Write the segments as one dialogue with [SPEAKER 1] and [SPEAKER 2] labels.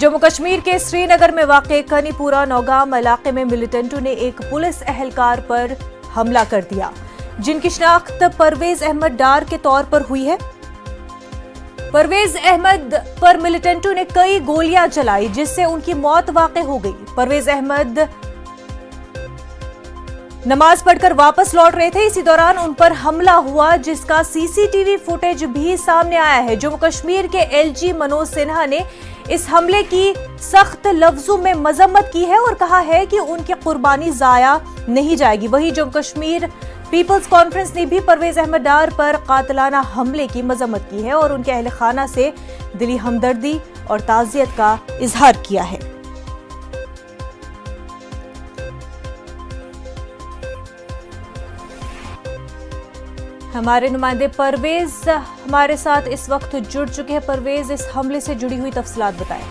[SPEAKER 1] जम्मू कश्मीर के श्रीनगर में वाक़े कनीपुरा नौगाम इलाके में मिलिटेंटों ने एक पुलिस एहलकार पर हमला कर दिया, जिनकी शिनाख्त परवेज अहमद डार के तौर पर हुई है। परवेज अहमद पर मिलिटेंटों ने कई गोलियां चलाई, जिससे उनकी मौत वाक़े हो गई। परवेज अहमद नमाज पढ़कर वापस लौट रहे थे, इसी दौरान उन पर हमला हुआ, जिसका सीसीटीवी फुटेज भी सामने आया है। जम्मू कश्मीर के एलजी मनोज सिन्हा ने इस हमले की सख्त लफ्जों में मजम्मत की है और कहा है कि उनकी कुर्बानी जाया नहीं जाएगी। वहीं जम्मू कश्मीर पीपल्स कॉन्फ्रेंस ने भी परवेज अहमद डार पर कातिलाना हमले की मजम्मत की है और उनके अहल खाना से दिली हमदर्दी और ताज़ियत का इजहार किया है। हमारे नुमाइंदे परवेज हमारे साथ इस वक्त जुड़ चुके हैं। परवेज, इस हमले से जुड़ी हुई तफसीलात बताएं।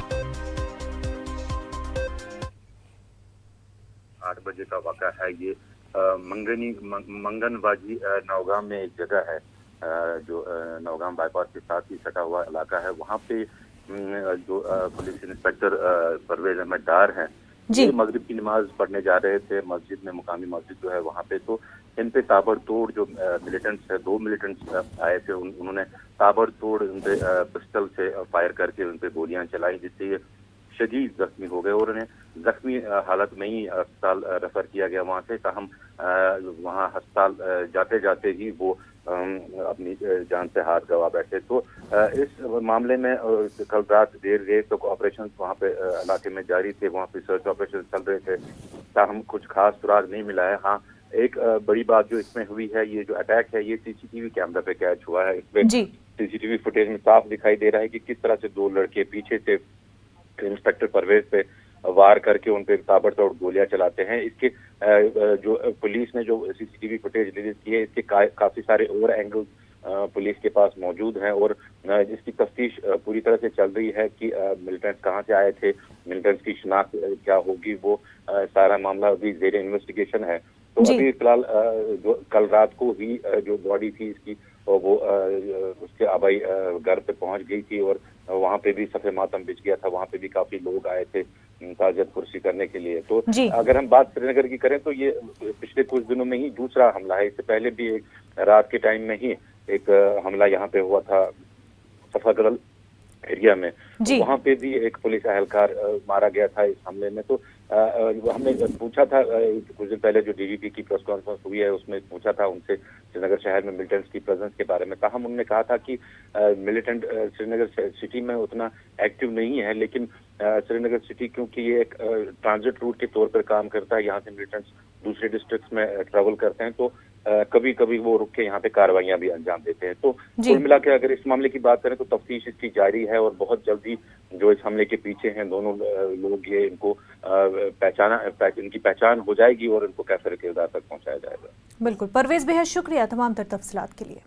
[SPEAKER 2] 8 बजे का वाक़ा है ये। मंगनबाजी नौगाम में एक जगह है जो नौगाम बाईपास के साथ ही सटा हुआ इलाका है। वहाँ पे जो पुलिस इंस्पेक्टर परवेज अहमद डार हैं, ये मगरिब की नमाज पढ़ने जा रहे थे मस्जिद में, मुकामी मस्जिद जो है वहाँ पे। तो इन पे ताबड़तोड़ जो मिलिटेंट्स है, 2 मिलिटेंट्स आए थे, उन्होंने ताबड़तोड़ उन पे पिस्टल से फायर करके उन पे गोलियां चलाई, जिससे ये शदीद जख्मी हो गए और उन्हें जख्मी हालत में ही अस्पताल रेफर किया गया वहाँ से। ताहम वहाँ अस्पताल जाते जाते ही वो अपनी जान से हाथ गंवा बैठे। तो इस मामले में कल रात देर तक ऑपरेशन वहाँ पे इलाके में जारी थे, वहाँ पे सर्च ऑपरेशन चल रहे थे, ताहम कुछ खास सुराग नहीं मिला है। हाँ, एक बड़ी बात जो इसमें हुई है, ये जो अटैक है ये सीसीटीवी कैमरा पे कैच हुआ है। इसमें सीसीटीवी फुटेज में साफ दिखाई दे रहा है कि किस तरह से 2 लड़के पीछे से इंस्पेक्टर परवेज पे वार करके उन पे ताबड़तोड़ गोलियां चलाते हैं। इसके जो पुलिस ने जो सीसीटीवी फुटेज रिलीज की है, इसके काफी सारे और एंगल्स पुलिस के पास मौजूद हैं और जिसकी तफ्तीश पूरी तरह से चल रही है कि मिलिटेंट्स कहाँ से आए थे, मिलिटेंट्स की शिनाख्त क्या होगी, वो सारा मामला अभी जेर इन्वेस्टिगेशन है। तो अभी फिलहाल जो कल रात को ही जो बॉडी थी इसकी वो उसके आबाई घर पे पहुंच गई थी और वहाँ पे भी सफे मातम बिछ गया था। वहाँ पे भी काफी लोग आए थे ताज़ियत कुर्सी करने के लिए। तो अगर हम बात श्रीनगर की करें तो ये पिछले कुछ दिनों में ही दूसरा हमला है। इससे पहले भी एक रात के टाइम में ही एक हमला यहाँ पे हुआ था सफागल एरिया में, तो वहाँ पे भी एक पुलिस एहलकार मारा गया था इस हमले में। तो हमने पूछा था कुछ दिन पहले जो डीजीपी की प्रेस कॉन्फ्रेंस हुई है, उसमें पूछा था उनसे श्रीनगर शहर में मिलिटेंट्स की प्रेजेंस के बारे में। ताहम उन्होंने कहा था कि मिलिटेंट श्रीनगर सिटी में उतना एक्टिव नहीं है, लेकिन श्रीनगर सिटी क्योंकि ये एक ट्रांजिट रूट के तौर पर काम करता है, यहाँ से मिलिटेंट्स दूसरे डिस्ट्रिक्ट्स में ट्रेवल करते हैं, तो कभी कभी वो रुक के यहाँ पे कार्रवाइयां भी अंजाम देते हैं। तो कुल मिला के अगर इस मामले की बात करें तो तफ्तीश इसकी जारी है और बहुत जल्दी जो इस हमले के पीछे हैं दोनों लोग, ये इनको इनकी पहचान हो जाएगी और इनको कैफे किरदार तक पहुंचाया जाएगा।
[SPEAKER 1] बिल्कुल परवेज, बेहद शुक्रिया तमाम तर तफसीलात के लिए।